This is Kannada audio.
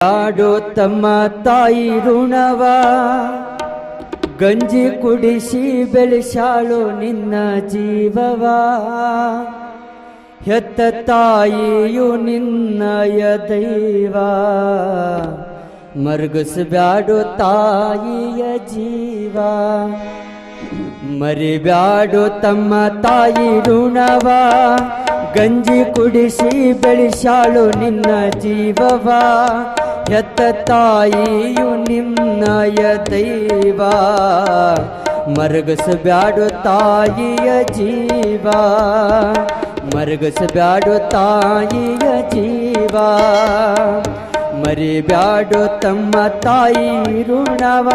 ಬ್ಯಾಡೋ ತಮ್ಮ ತಾಯಿ ಋಣವ ಗಂಜಿ ಕುಡಿಸಿ ಬೆಳೆಸಾಳು ನಿನ್ನ ಜೀವವ. ಹೆತ್ತ ತಾಯಿಯು ನಿನ್ನಯ ದೈವ, ಮರ್ಗಸಬ್ಯಾಡೋ ತಾಯಿಯ ಜೀವ. ಮರಿಬ್ಯಾಡೋ ತಮ್ಮ ತಾಯಿ ಋಣವ ಗಂಜಿ ಕುಡಿಸಿ ಬೆಳೆಸಾಳು ನಿನ್ನ ಜೀವವ. ಹೆತ್ತ ತಾಯಿಯು ನಿನ್ನಯ ದೈವ, ಮರಗಸಬ್ಯಾಡೋ ತಾಯಿಯ ಜೀವ. ಮರಗಸಬ್ಯಾಡೋ ತಾಯಿಯ ಜೀವ. ಮರಿಬ್ಯಾಡೋ ತಮ್ಮ ತಾಯಿ ಋಣವ.